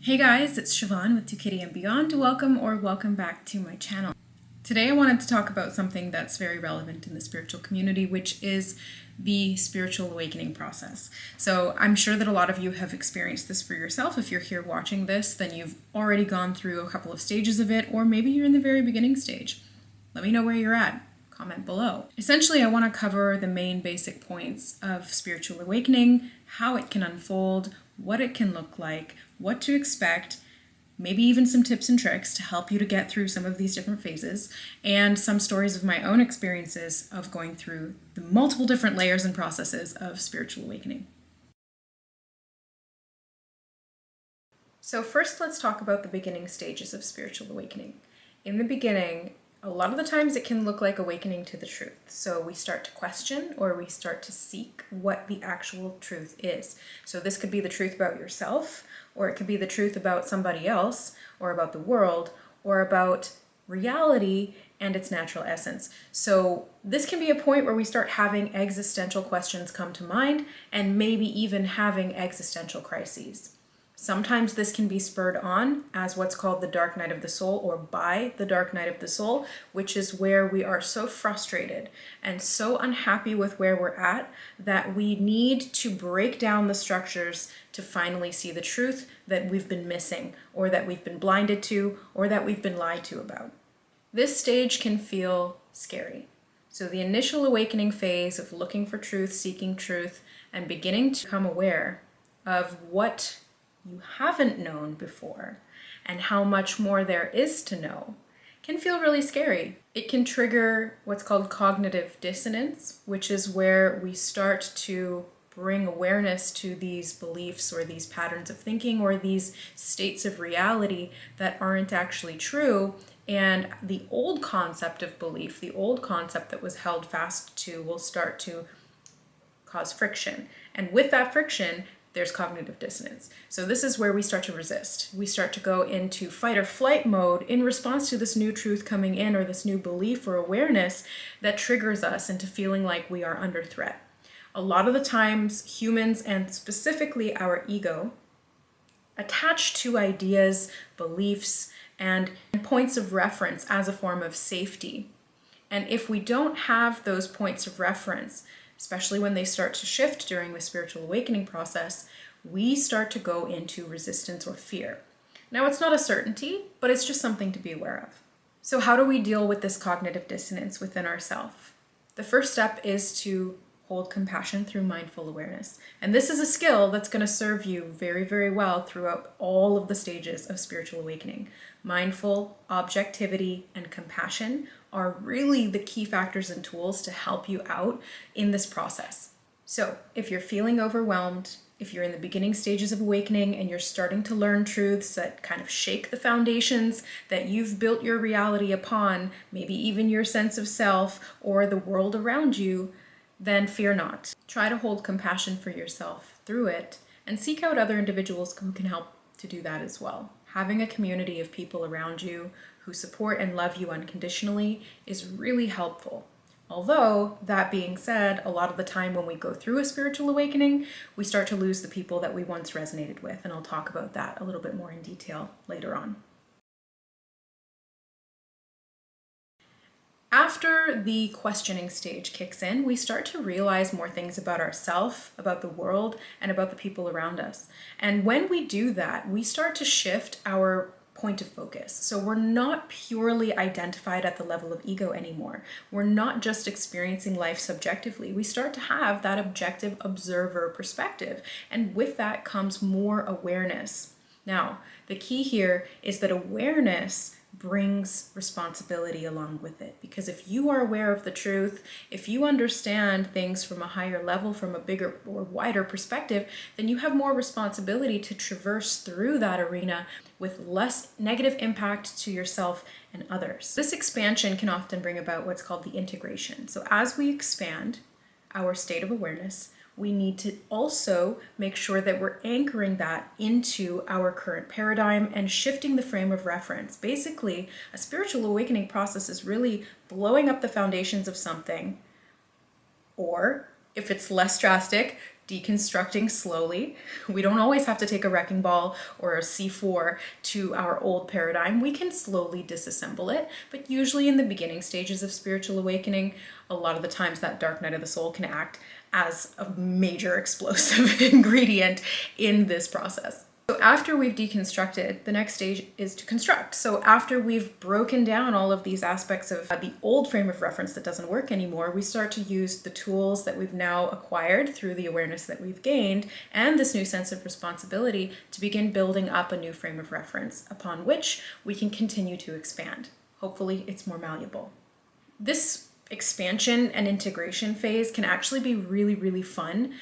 Hey guys, it's Siobhan with To Kitty and Beyond. Welcome back to my channel. Today I wanted to talk about something that's very relevant in the spiritual community, which is the spiritual awakening process. So I'm sure that a lot of you have experienced this for yourself. If you're here watching this, then you've already gone through a couple of stages of it, or maybe you're in the very beginning stage. Let me know where you're at. Comment below. Essentially, I want to cover the main basic points of spiritual awakening, how it can unfold, what it can look like, what to expect, maybe even some tips and tricks to help you to get through some of these different phases, and some stories of my own experiences of going through the multiple different layers and processes of spiritual awakening. So first, let's talk about the beginning stages of spiritual awakening. In the beginning, a lot of the times it can look like awakening to the truth. So we start to question or we start to seek what the actual truth is. So this could be the truth about yourself, or it could be the truth about somebody else, or about the world, or about reality and its natural essence. So this can be a point where we start having existential questions come to mind, and maybe even having existential crises. Sometimes this can be spurred on as what's called the dark night of the soul, or by the dark night of the soul, which is where we are so frustrated and so unhappy with where we're at that we need to break down the structures to finally see the truth that we've been missing, or that we've been blinded to, or that we've been lied to about. This stage can feel scary. So the initial awakening phase of looking for truth, seeking truth, and beginning to become aware of what you haven't known before and how much more there is to know can feel really scary. It can trigger what's called cognitive dissonance, which is where we start to bring awareness to these beliefs or these patterns of thinking or these states of reality that aren't actually true. And the old concept of belief, the old concept that was held fast to, will start to cause friction. And with that friction, there's cognitive dissonance. So this is where we start to resist. We start to go into fight or flight mode in response to this new truth coming in, or this new belief or awareness that triggers us into feeling like we are under threat. A lot of the times, humans, and specifically our ego, attach to ideas, beliefs, and points of reference as a form of safety. And if we don't have those points of reference, especially when they start to shift during the spiritual awakening process, we start to go into resistance or fear. Now, it's not a certainty, but it's just something to be aware of. So how do we deal with this cognitive dissonance within ourselves? The first step is to hold compassion through mindful awareness. And this is a skill that's going to serve you very, very well throughout all of the stages of spiritual awakening. Mindful, objectivity, and compassion are really the key factors and tools to help you out in this process. So if you're feeling overwhelmed, if you're in the beginning stages of awakening and you're starting to learn truths that kind of shake the foundations that you've built your reality upon, maybe even your sense of self or the world around you, then fear not. Try to hold compassion for yourself through it, and seek out other individuals who can help to do that as well. Having a community of people around you who support and love you unconditionally is really helpful. Although, that being said, a lot of the time when we go through a spiritual awakening, we start to lose the people that we once resonated with, and I'll talk about that a little bit more in detail later on. After the questioning stage kicks in, we start to realize more things about ourselves, about the world, and about the people around us. And when we do that, we start to shift our point of focus. So we're not purely identified at the level of ego anymore. We're not just experiencing life subjectively. We start to have that objective observer perspective. And with that comes more awareness. Now, the key here is that awareness brings responsibility along with it. Because if you are aware of the truth, if you understand things from a higher level, from a bigger or wider perspective, then you have more responsibility to traverse through that arena with less negative impact to yourself and others. This expansion can often bring about what's called the integration. So as we expand our state of awareness, we need to also make sure that we're anchoring that into our current paradigm and shifting the frame of reference. Basically, a spiritual awakening process is really blowing up the foundations of something, or if it's less drastic, deconstructing slowly. We don't always have to take a wrecking ball or a C4 to our old paradigm. We can slowly disassemble it, but usually in the beginning stages of spiritual awakening, a lot of the times that dark night of the soul can act as a major explosive ingredient in this process. So after we've deconstructed, the next stage is to construct. So after we've broken down all of these aspects of the old frame of reference that doesn't work anymore, we start to use the tools that we've now acquired through the awareness that we've gained and this new sense of responsibility to begin building up a new frame of reference upon which we can continue to expand. Hopefully it's more malleable. This expansion and integration phase can actually be really, really fun.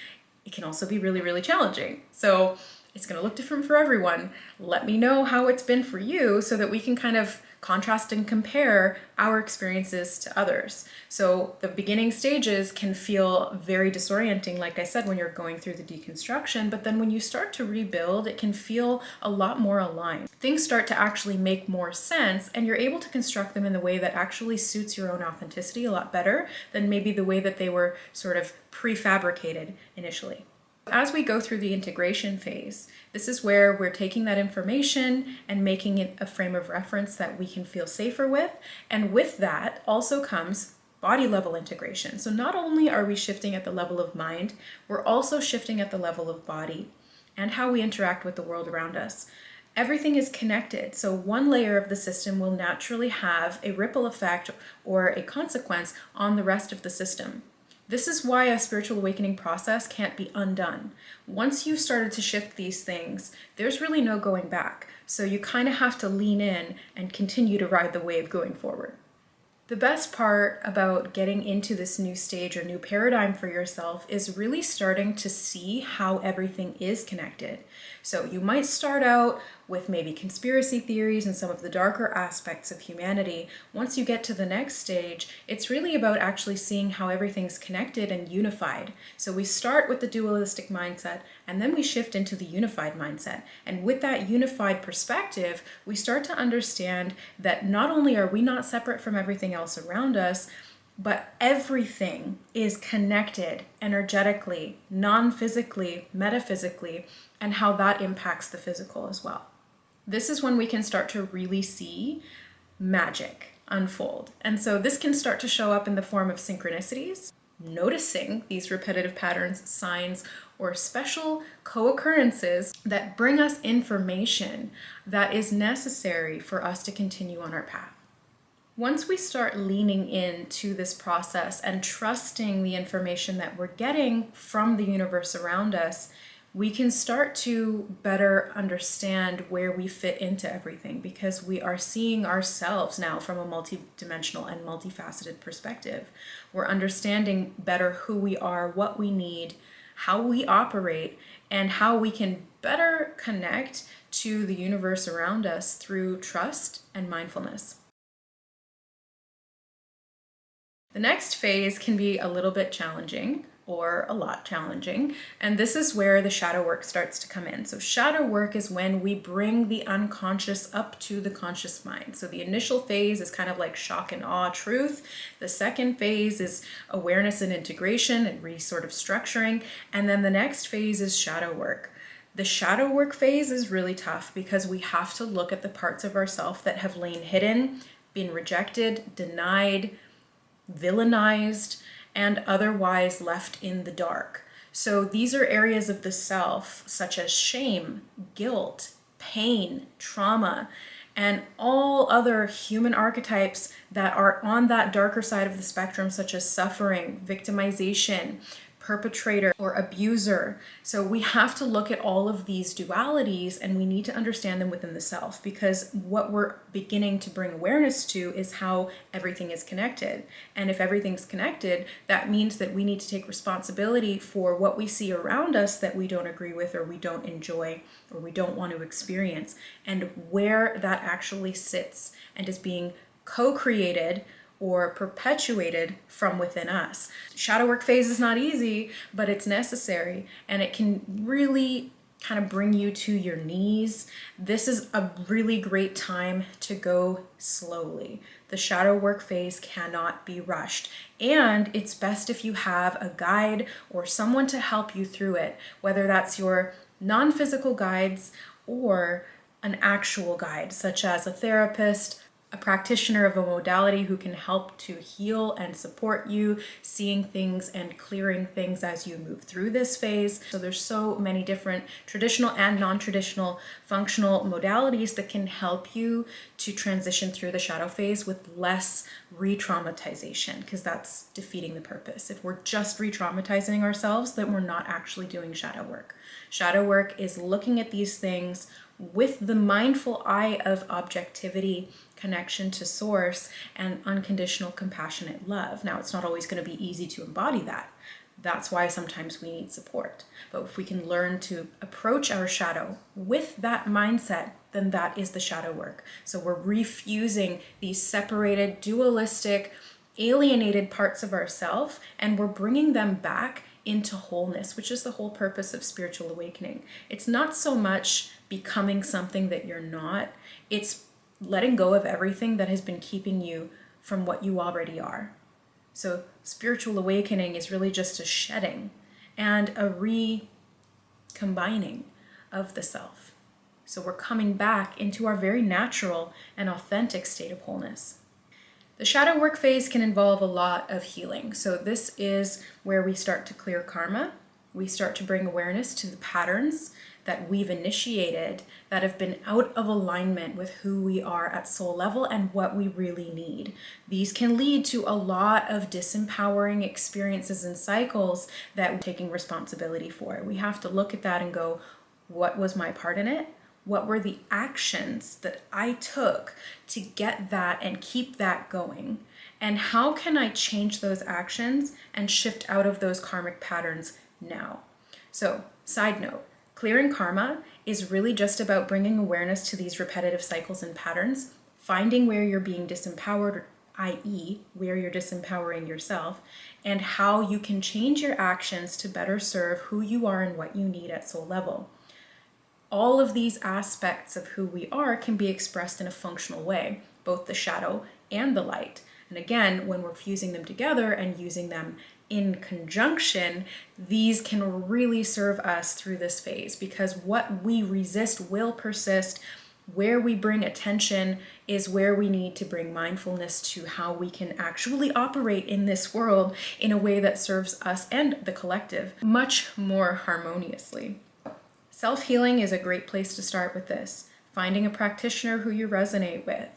It can also be really, really challenging. So it's going to look different for everyone. Let me know how it's been for you so that we can kind of contrast and compare our experiences to others. So the beginning stages can feel very disorienting, like I said, when you're going through the deconstruction, but then when you start to rebuild, it can feel a lot more aligned. Things start to actually make more sense, and you're able to construct them in the way that actually suits your own authenticity a lot better than maybe the way that they were sort of prefabricated initially. As we go through the integration phase, this is where we're taking that information and making it a frame of reference that we can feel safer with. And with that also comes body level integration. So not only are we shifting at the level of mind, we're also shifting at the level of body and how we interact with the world around us. Everything is connected, so one layer of the system will naturally have a ripple effect or a consequence on the rest of the system. This is why a spiritual awakening process can't be undone. Once you've started to shift these things, there's really no going back. So you kind of have to lean in and continue to ride the wave going forward. The best part about getting into this new stage or new paradigm for yourself is really starting to see how everything is connected. So you might start out with maybe conspiracy theories and some of the darker aspects of humanity. Once you get to the next stage, it's really about actually seeing how everything's connected and unified. So we start with the dualistic mindset, and then we shift into the unified mindset. And with that unified perspective, we start to understand that not only are we not separate from everything else around us, but everything is connected energetically, non-physically, metaphysically, and how that impacts the physical as well. This is when we can start to really see magic unfold. And so this can start to show up in the form of synchronicities, noticing these repetitive patterns, signs, or special co-occurrences that bring us information that is necessary for us to continue on our path. Once we start leaning into this process and trusting the information that we're getting from the universe around us, we can start to better understand where we fit into everything, because we are seeing ourselves now from a multidimensional and multifaceted perspective. We're understanding better who we are, what we need, how we operate, and how we can better connect to the universe around us through trust and mindfulness. The next phase can be a little bit challenging, or a lot challenging, and this is where the shadow work starts to come in. So shadow work is when we bring the unconscious up to the conscious mind. So the initial phase is kind of like shock and awe truth. The second phase is awareness and integration and sort of structuring. And then the next phase is shadow work. The shadow work phase is really tough because we have to look at the parts of ourselves that have lain hidden, been rejected, denied, villainized, and otherwise left in the dark. So these are areas of the self such as shame, guilt, pain, trauma, and all other human archetypes that are on that darker side of the spectrum, such as suffering, victimization, perpetrator, or abuser. So we have to look at all of these dualities, and we need to understand them within the self, because what we're beginning to bring awareness to is how everything is connected. And if everything's connected, that means that we need to take responsibility for what we see around us that we don't agree with, or we don't enjoy, or we don't want to experience, and where that actually sits and is being co-created or perpetuated from within us. Shadow work phase is not easy, but it's necessary, and it can really kind of bring you to your knees. This is a really great time to go slowly. The shadow work phase cannot be rushed. And it's best if you have a guide or someone to help you through it, whether that's your non-physical guides or an actual guide, such as a therapist, a practitioner of a modality who can help to heal and support you, seeing things and clearing things as you move through this phase. So there's so many different traditional and non-traditional functional modalities that can help you to transition through the shadow phase with less re-traumatization, because that's defeating the purpose. If we're just re-traumatizing ourselves, then we're not actually doing shadow work. Shadow work is looking at these things with the mindful eye of objectivity, connection to source, and unconditional compassionate love. Now, it's not always going to be easy to embody that. That's why sometimes we need support. But if we can learn to approach our shadow with that mindset, then that is the shadow work. So we're refusing these separated, dualistic, alienated parts of ourself, and we're bringing them back into wholeness, which is the whole purpose of spiritual awakening. It's not so much becoming something that you're not, it's letting go of everything that has been keeping you from what you already are. So spiritual awakening is really just a shedding and a recombining of the self. So we're coming back into our very natural and authentic state of wholeness. The shadow work phase can involve a lot of healing. So this is where we start to clear karma. We start to bring awareness to the patterns that we've initiated that have been out of alignment with who we are at soul level and what we really need. These can lead to a lot of disempowering experiences and cycles that we're taking responsibility for. We have to look at that and go, what was my part in it? What were the actions that I took to get that and keep that going? And how can I change those actions and shift out of those karmic patterns now? So, side note, clearing karma is really just about bringing awareness to these repetitive cycles and patterns, finding where you're being disempowered, i.e., where you're disempowering yourself, and how you can change your actions to better serve who you are and what you need at soul level. All of these aspects of who we are can be expressed in a functional way, both the shadow and the light. And again, when we're fusing them together and using them in conjunction, these can really serve us through this phase, because what we resist will persist. Where we bring attention is where we need to bring mindfulness to how we can actually operate in this world in a way that serves us and the collective much more harmoniously. Self-healing is a great place to start with this. Finding a practitioner who you resonate with.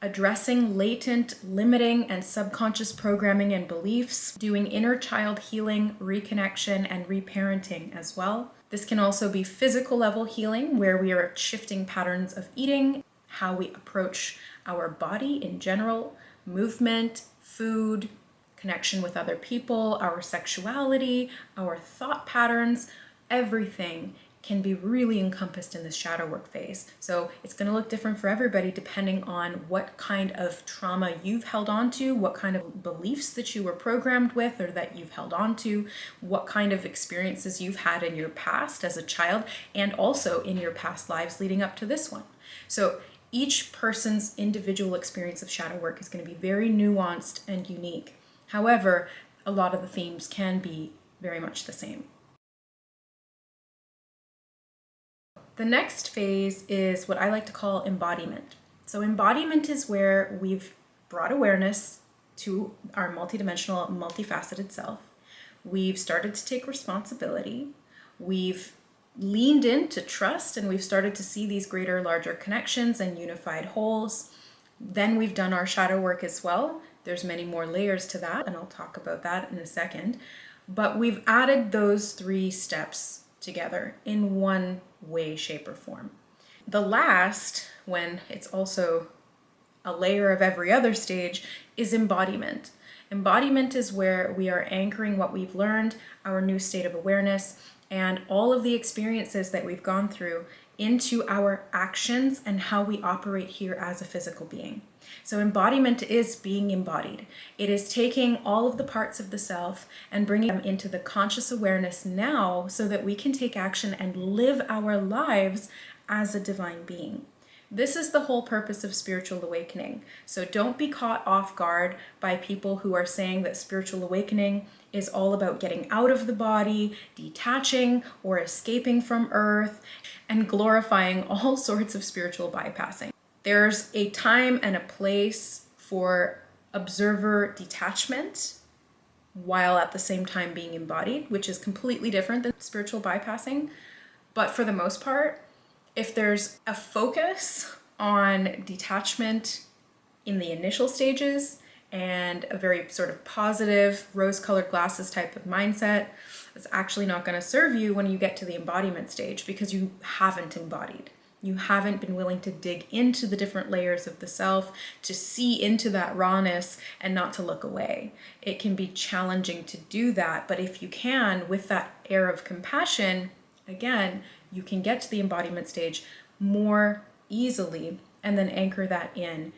Addressing latent, limiting, and subconscious programming and beliefs. Doing inner child healing, reconnection, and reparenting as well. This can also be physical level healing, where we are shifting patterns of eating, how we approach our body in general, movement, food, connection with other people, our sexuality, our thought patterns, everything can be really encompassed in this shadow work phase. So it's going to look different for everybody depending on what kind of trauma you've held on to, what kind of beliefs that you were programmed with or that you've held on to, what kind of experiences you've had in your past as a child, and also in your past lives leading up to this one. So each person's individual experience of shadow work is going to be very nuanced and unique. However, a lot of the themes can be very much the same. The next phase is what I like to call embodiment. So embodiment is where we've brought awareness to our multidimensional, multifaceted self. We've started to take responsibility. We've leaned into trust, and we've started to see these greater, larger connections and unified wholes. Then we've done our shadow work as well. There's many more layers to that, and I'll talk about that in a second. But we've added those 3 steps together in one way, shape, or form. The last, when it's also a layer of every other stage, is embodiment. Embodiment is where we are anchoring what we've learned, our new state of awareness, and all of the experiences that we've gone through into our actions and how we operate here as a physical being. So embodiment is being embodied. It is taking all of the parts of the self and bringing them into the conscious awareness now so that we can take action and live our lives as a divine being. This is the whole purpose of spiritual awakening. So don't be caught off guard by people who are saying that spiritual awakening is all about getting out of the body, detaching or escaping from earth, and glorifying all sorts of spiritual bypassing. There's a time and a place for observer detachment while at the same time being embodied, which is completely different than spiritual bypassing. But for the most part, if there's a focus on detachment in the initial stages and a very sort of positive rose-colored glasses type of mindset, it's actually not going to serve you when you get to the embodiment stage because you haven't embodied. You haven't been willing to dig into the different layers of the self, to see into that rawness and not to look away. It can be challenging to do that, but if you can, with that air of compassion, again, you can get to the embodiment stage more easily and then anchor that in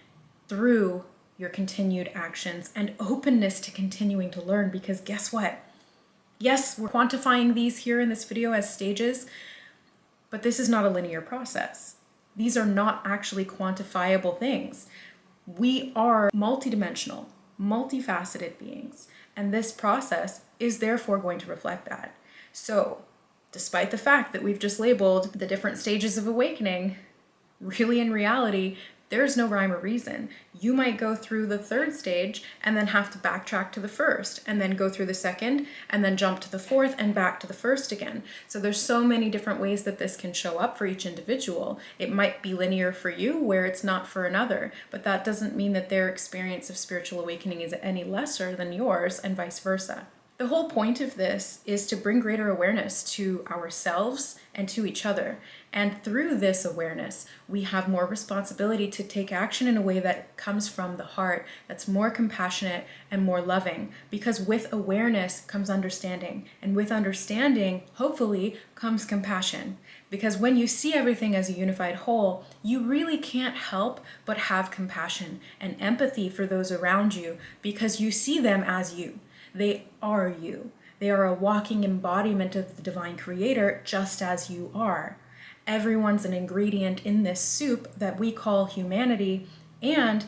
through your continued actions and openness to continuing to learn, because guess what? Yes, we're quantifying these here in this video as stages, but this is not a linear process. These are not actually quantifiable things. We are multidimensional, multifaceted beings, and this process is therefore going to reflect that. So, despite the fact that we've just labeled the different stages of awakening, really in reality, there's no rhyme or reason. You might go through the third stage and then have to backtrack to the first, and then go through the second, and then jump to the fourth and back to the first again. So there's so many different ways that this can show up for each individual. It might be linear for you where it's not for another, but that doesn't mean that their experience of spiritual awakening is any lesser than yours and vice versa. The whole point of this is to bring greater awareness to ourselves and to each other. And through this awareness, we have more responsibility to take action in a way that comes from the heart, that's more compassionate and more loving. Because with awareness comes understanding. And with understanding, hopefully, comes compassion. Because when you see everything as a unified whole, you really can't help but have compassion and empathy for those around you because you see them as you. They are you. They are a walking embodiment of the divine creator, just as you are. Everyone's an ingredient in this soup that we call humanity and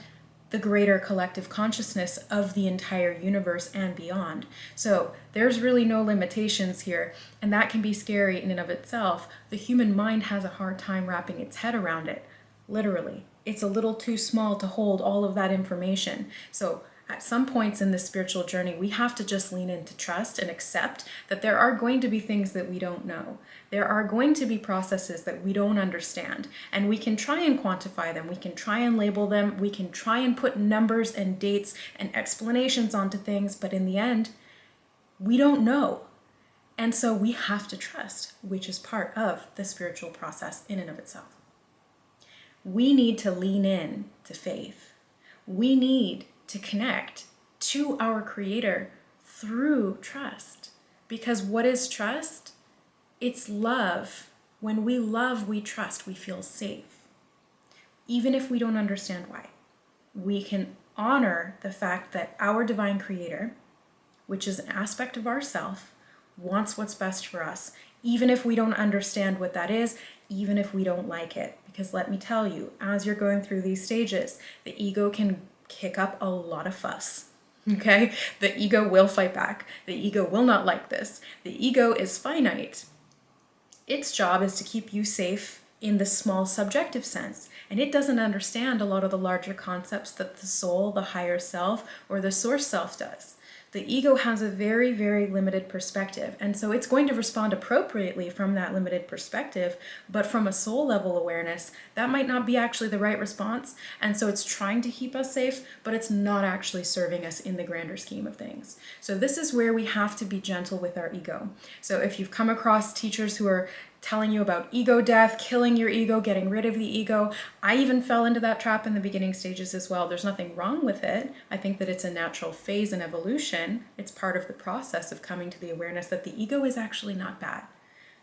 the greater collective consciousness of the entire universe and beyond. So there's really no limitations here, and that can be scary in and of itself. The human mind has a hard time wrapping its head around it, literally. It's a little too small to hold all of that information. So at some points in this spiritual journey, we have to just lean into trust and accept that there are going to be things that we don't know. There are going to be processes that we don't understand, and we can try and quantify them. We can try and label them. We can try and put numbers and dates and explanations onto things, but in the end, we don't know. And so we have to trust, which is part of the spiritual process in and of itself. We need to lean in to faith. We need to connect to our creator through trust. Because what is trust? It's love. When we love, we trust, we feel safe. Even if we don't understand why. We can honor the fact that our divine creator, which is an aspect of ourself, wants what's best for us, even if we don't understand what that is, even if we don't like it. Because let me tell you, as you're going through these stages, the ego can kick up a lot of fuss, okay? The ego will fight back. The ego will not like this. The ego is finite. Its job is to keep you safe in the small subjective sense, and it doesn't understand a lot of the larger concepts that the soul, the higher self, or the source self does. The ego has a very, very limited perspective, and so it's going to respond appropriately from that limited perspective, but from a soul level awareness, that might not be actually the right response, and so it's trying to keep us safe, but it's not actually serving us in the grander scheme of things. So this is where we have to be gentle with our ego. So if you've come across teachers who are telling you about ego death, killing your ego, getting rid of the ego. I even fell into that trap in the beginning stages as well. There's nothing wrong with it. I think that it's a natural phase in evolution. It's part of the process of coming to the awareness that the ego is actually not bad.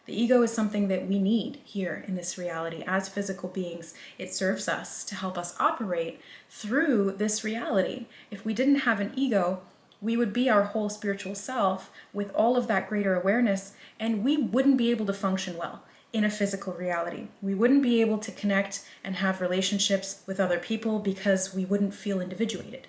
The ego is something that we need here in this reality as physical beings. It serves us to help us operate through this reality. If we didn't have an ego, we would be our whole spiritual self with all of that greater awareness, and we wouldn't be able to function well in a physical reality. We wouldn't be able to connect and have relationships with other people because we wouldn't feel individuated.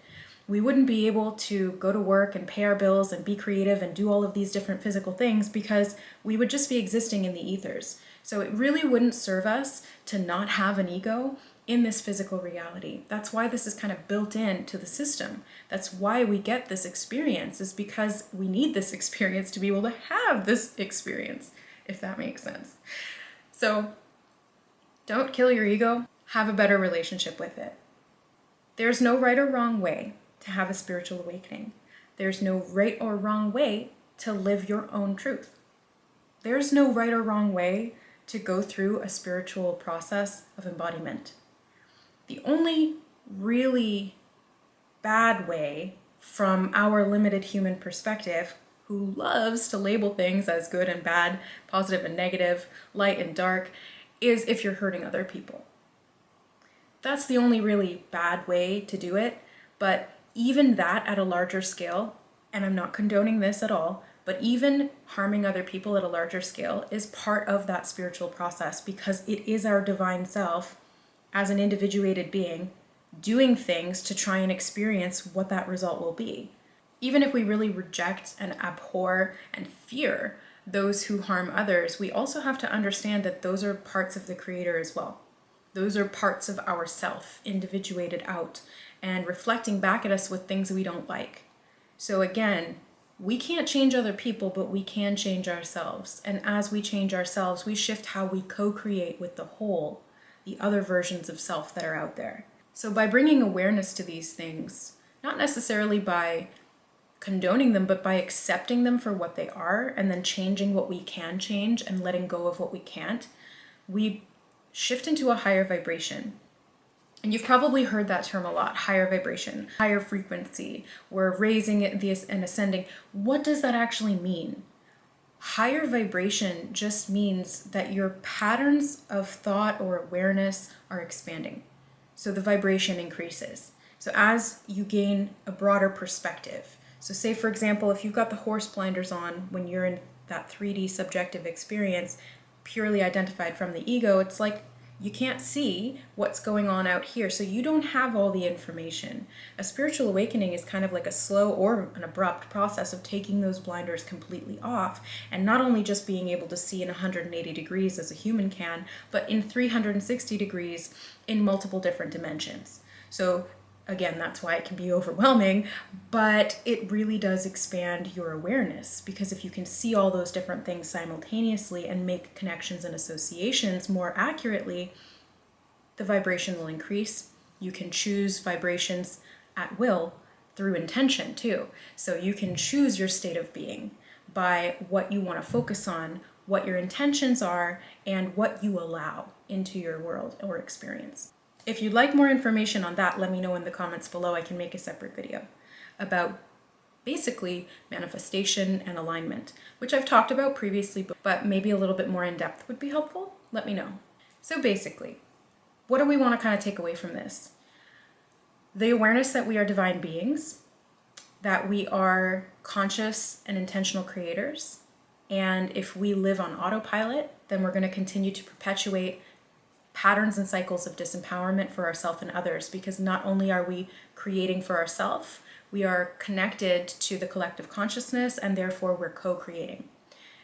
We wouldn't be able to go to work and pay our bills and be creative and do all of these different physical things because we would just be existing in the ethers. So it really wouldn't serve us to not have an ego in this physical reality. That's why this is kind of built into the system. That's why we get this experience, is because we need this experience to be able to have this experience, if that makes sense. So don't kill your ego, have a better relationship with it. There's no right or wrong way to have a spiritual awakening. There's no right or wrong way to live your own truth. There's no right or wrong way to go through a spiritual process of embodiment. The only really bad way from our limited human perspective, who loves to label things as good and bad, positive and negative, light and dark, is if you're hurting other people. That's the only really bad way to do it, but even that at a larger scale, and I'm not condoning this at all, but even harming other people at a larger scale is part of that spiritual process, because it is our divine self as an individuated being doing things to try and experience what that result will be. Even if we really reject and abhor and fear those who harm others, we also have to understand that those are parts of the Creator as well. Those are parts of ourself, individuated out and reflecting back at us with things we don't like. So again, we can't change other people, but we can change ourselves. And as we change ourselves, we shift how we co-create with the whole, the other versions of self that are out there. So by bringing awareness to these things, not necessarily by condoning them, but by accepting them for what they are and then changing what we can change and letting go of what we can't, we shift into a higher vibration. And you've probably heard that term a lot, higher vibration, higher frequency. We're raising it and ascending. What does that actually mean? Higher vibration just means that your patterns of thought or awareness are expanding. So the vibration increases. So as you gain a broader perspective, so say for example, if you've got the horse blinders on when you're in that 3D subjective experience, purely identified from the ego, it's like you can't see what's going on out here, so you don't have all the information. A spiritual awakening is kind of like a slow or an abrupt process of taking those blinders completely off, and not only just being able to see in 180 degrees as a human can, but in 360 degrees in multiple different dimensions. So again, that's why it can be overwhelming, but it really does expand your awareness, because if you can see all those different things simultaneously and make connections and associations more accurately, the vibration will increase. You can choose vibrations at will through intention too. So you can choose your state of being by what you want to focus on, what your intentions are, and what you allow into your world or experience. If you'd like more information on that, let me know in the comments below. I can make a separate video about basically manifestation and alignment, which I've talked about previously, but maybe a little bit more in depth would be helpful. Let me know. So basically, what do we want to kind of take away from this? The awareness that we are divine beings, that we are conscious and intentional creators, and if we live on autopilot, then we're going to continue to perpetuate patterns and cycles of disempowerment for ourselves and others, because not only are we creating for ourselves, we are connected to the collective consciousness, and therefore we're co-creating.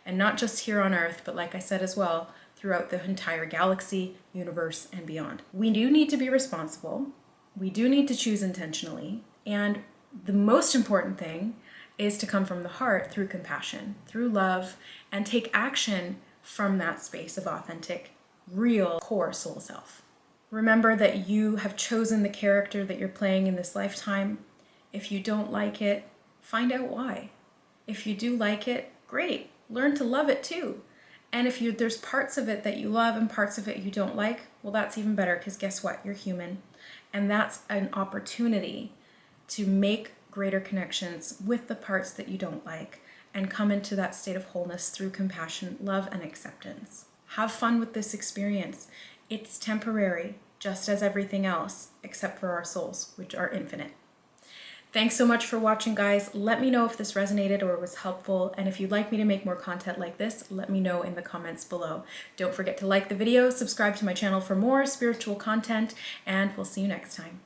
And not just here on Earth, but like I said as well, throughout the entire galaxy, universe, and beyond. We do need to be responsible. We do need to choose intentionally. And the most important thing is to come from the heart through compassion, through love, and take action from that space of authentic, real core soul self. Remember that you have chosen the character that you're playing in this lifetime. If you don't like it, find out why. If you do like it, great. Learn to love it too. And if there's parts of it that you love and parts of it you don't like, well, that's even better, because guess what? You're human. And that's an opportunity to make greater connections with the parts that you don't like, and come into that state of wholeness through compassion, love, and acceptance. Have fun with this experience. It's temporary, just as everything else, except for our souls, which are infinite. Thanks so much for watching, guys. Let me know if this resonated or was helpful, and if you'd like me to make more content like this, let me know in the comments below. Don't forget to like the video, subscribe to my channel for more spiritual content, and we'll see you next time.